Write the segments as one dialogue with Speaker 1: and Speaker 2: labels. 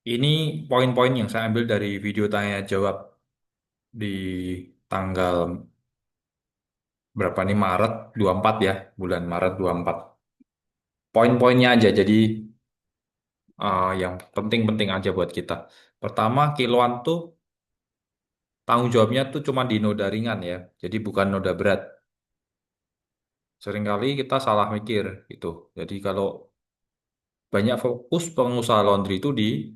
Speaker 1: Ini poin-poin yang saya ambil dari video tanya jawab di tanggal berapa nih, Maret 24 ya, bulan Maret 24. Poin-poinnya aja, jadi yang penting-penting aja buat kita. Pertama, kiloan tuh tanggung jawabnya tuh cuma di noda ringan ya, jadi bukan noda berat. Seringkali kita salah mikir gitu. Jadi kalau banyak fokus pengusaha laundry itu di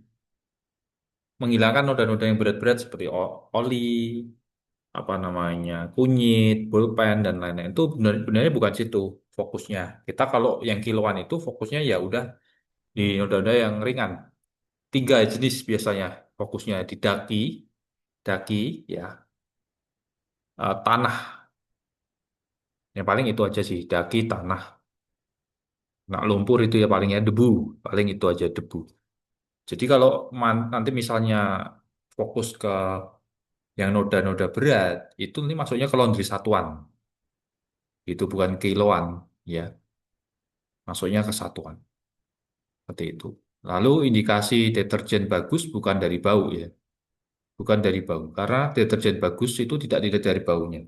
Speaker 1: menghilangkan noda-noda yang berat-berat seperti oli, apa namanya, kunyit, pulpen dan lain-lain, itu sebenarnya bukan situ fokusnya. Kita kalau yang kiloan itu fokusnya ya udah di noda-noda yang ringan. Tiga jenis biasanya fokusnya di daki, daki ya, tanah. Yang paling itu aja sih, daki, tanah. Nah, lumpur itu ya palingnya debu, paling itu aja debu. Jadi kalau nanti misalnya fokus ke yang noda-noda berat, itu nanti masuknya ke laundry satuan. Itu bukan kiloan, ya. Masuknya ke satuan. Seperti itu. Lalu indikasi deterjen bagus bukan dari bau ya. Bukan dari bau. Karena deterjen bagus itu tidak dilihat dari baunya.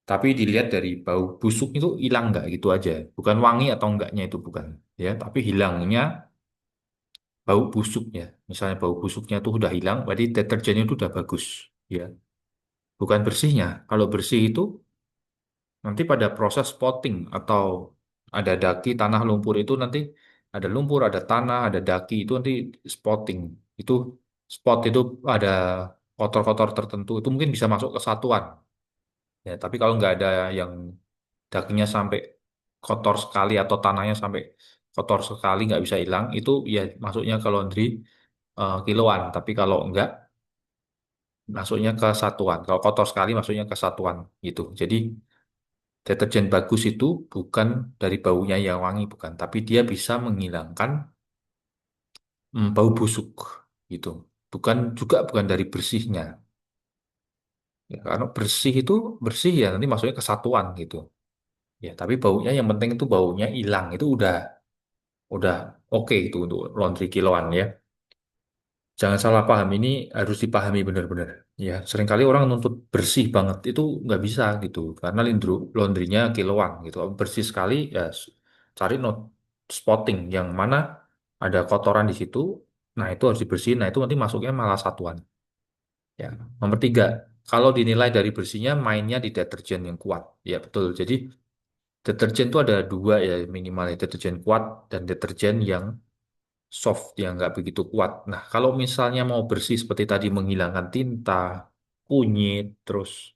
Speaker 1: Tapi dilihat dari bau busuk itu hilang nggak gitu aja. Bukan wangi atau enggaknya itu bukan. Ya, tapi hilangnya bau busuknya. Misalnya bau busuknya itu udah hilang, berarti deterjennya itu udah bagus. Ya, bukan bersihnya. Kalau bersih itu nanti pada proses spotting atau ada daki, tanah, lumpur itu nanti ada lumpur, ada tanah, ada daki itu nanti spotting. Itu spot itu ada kotor-kotor tertentu itu mungkin bisa masuk ke satuan. Ya, tapi kalau nggak ada yang dakinya sampai kotor sekali atau tanahnya sampai kotor sekali nggak bisa hilang, itu ya masuknya ke laundry kiloan. Tapi kalau nggak masuknya ke satuan. Kalau kotor sekali masuknya ke satuan gitu. Jadi deterjen bagus itu bukan dari baunya yang wangi, bukan, tapi dia bisa menghilangkan bau busuk gitu. Bukan dari bersihnya. Ya, karena bersih itu bersih ya nanti masuknya ke satuan gitu. Ya, tapi baunya yang penting itu baunya hilang itu udah oke itu untuk laundry kiloan ya. Jangan salah paham, ini harus dipahami benar-benar. Ya, seringkali orang nuntut bersih banget itu nggak bisa gitu, karena laundrynya kiloan gitu. Bersih sekali ya, cari not spotting yang mana ada kotoran di situ. Nah itu harus dibersihin. Nah itu nanti masuknya malah satuan. Ya, nomor tiga, kalau dinilai dari bersihnya mainnya di deterjen yang kuat. Ya betul. Jadi deterjen itu ada dua ya minimal ya, deterjen kuat dan deterjen yang soft yang nggak begitu kuat. Nah, kalau misalnya mau bersih seperti tadi menghilangkan tinta, kunyit, terus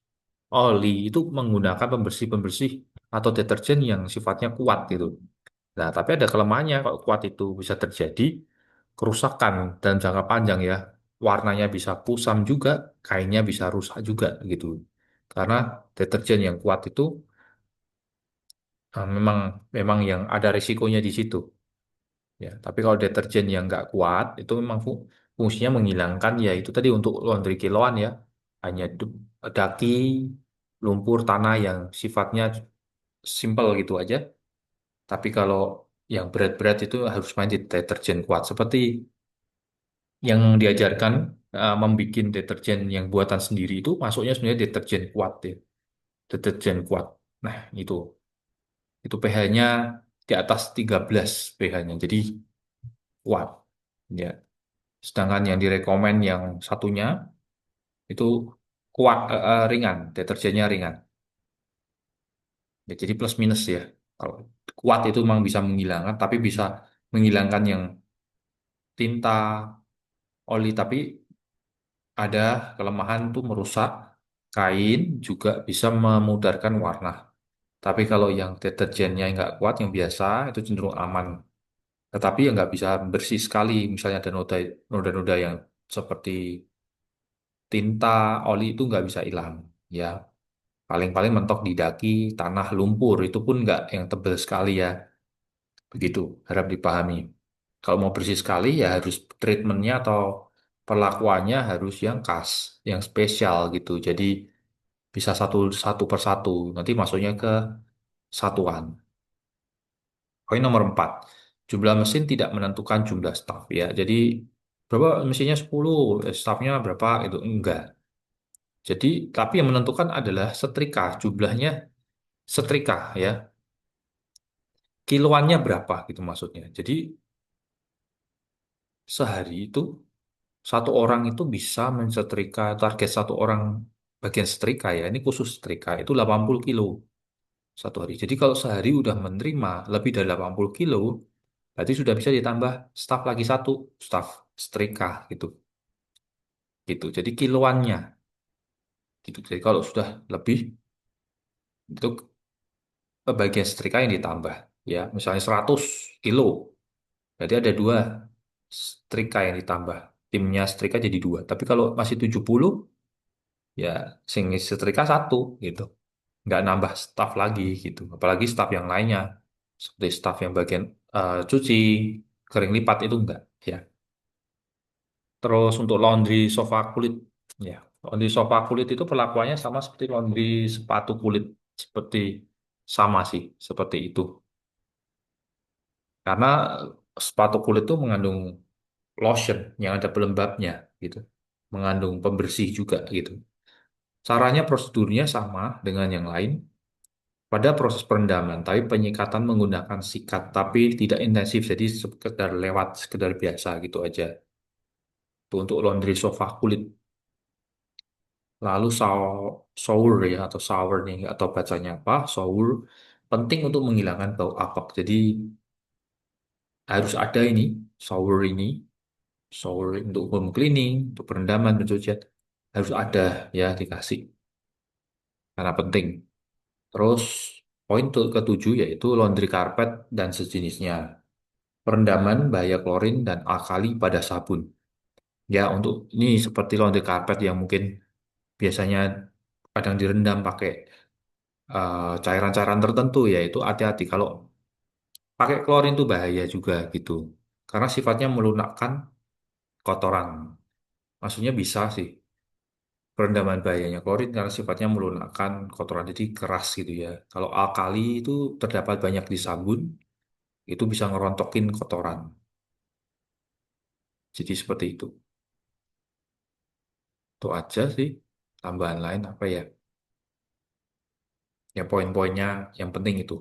Speaker 1: oli, itu menggunakan pembersih-pembersih atau deterjen yang sifatnya kuat gitu. Nah, tapi ada kelemahannya kalau kuat itu bisa terjadi kerusakan dan jangka panjang ya. Warnanya bisa kusam juga, kainnya bisa rusak juga gitu. Karena deterjen yang kuat itu memang memang yang ada risikonya di situ. Ya, tapi kalau deterjen yang nggak kuat itu memang fungsinya menghilangkan ya itu tadi untuk laundry kiloan ya, hanya daki, lumpur, tanah yang sifatnya simple gitu aja. Tapi kalau yang berat-berat itu harus main di deterjen kuat seperti yang diajarkan membuat deterjen yang buatan sendiri itu masuknya sebenarnya deterjen kuat ya, deterjen kuat. Nah, itu pH-nya di atas 13 pH-nya. Jadi kuat. Ya. Sedangkan yang direkomen yang satunya itu kuat, ringan, deterjennya ringan. Ya, jadi plus minus ya. Kalau kuat itu memang bisa menghilangkan, tapi bisa menghilangkan yang tinta, oli, tapi ada kelemahan tuh merusak kain, juga bisa memudarkan warna. Tapi kalau yang deterjennya nggak kuat, yang biasa itu cenderung aman. Tetapi ya nggak bisa bersih sekali. Misalnya ada noda-noda yang seperti tinta, oli itu nggak bisa hilang. Ya, paling-paling mentok di daki, tanah, lumpur, itu pun nggak yang tebal sekali ya. Begitu, harap dipahami. Kalau mau bersih sekali ya harus treatmentnya atau perlakuannya harus yang khas, yang spesial gitu. Jadi bisa satu, satu per satu. Nanti masuknya ke satuan. Poin nomor 4, jumlah mesin tidak menentukan jumlah staf ya. Jadi berapa mesinnya 10, staffnya berapa itu enggak. Jadi tapi yang menentukan adalah setrika, jumlahnya setrika ya, kiloannya berapa gitu maksudnya. Jadi sehari itu satu orang itu bisa mensetrika, target satu orang bagian setrika ya, ini khusus setrika itu 80 kilo satu hari. Jadi kalau sehari udah menerima lebih dari 80 kilo, berarti sudah bisa ditambah staf lagi satu, staf setrika gitu. Gitu. Jadi kiloannya gitu. Jadi kalau sudah lebih itu bagian setrika yang ditambah ya. Misalnya 100 kilo, berarti ada dua setrika yang ditambah. Timnya setrika jadi dua. Tapi kalau masih 70, ya sing setrika satu gitu. Nggak nambah staf lagi gitu. Apalagi staf yang lainnya seperti staf yang bagian cuci, kering lipat itu enggak ya. Terus untuk laundry sofa kulit ya. Laundry sofa kulit itu perlakuannya sama seperti laundry sepatu kulit, seperti sama sih seperti itu. Karena sepatu kulit itu mengandung lotion yang ada pelembabnya gitu. Mengandung pembersih juga gitu. Caranya prosedurnya sama dengan yang lain pada proses perendaman, tapi penyikatan menggunakan sikat, tapi tidak intensif, jadi sekedar lewat, sekedar biasa gitu aja. Itu untuk laundry sofa kulit. Lalu shower ya, atau shower nih, atau bacanya apa, shower, penting untuk menghilangkan bau apek. Jadi harus ada ini, shower ini, shower untuk home cleaning, untuk perendaman, pencucian, harus ada ya dikasih, karena penting. Terus poin ketujuh yaitu laundry carpet dan sejenisnya. Perendaman bahaya klorin dan alkali pada sabun. Ya, untuk ini seperti laundry carpet yang mungkin biasanya kadang direndam pakai cairan-cairan tertentu, yaitu hati-hati kalau pakai klorin itu bahaya juga gitu. Karena sifatnya melunakkan kotoran. Maksudnya bisa sih perendaman bahayanya klorin karena sifatnya melunakkan kotoran, jadi keras gitu ya. Kalau alkali itu terdapat banyak di sabun, itu bisa ngerontokin kotoran. Jadi seperti itu. Itu aja sih. Tambahan lain apa ya? Ya poin-poinnya yang penting itu.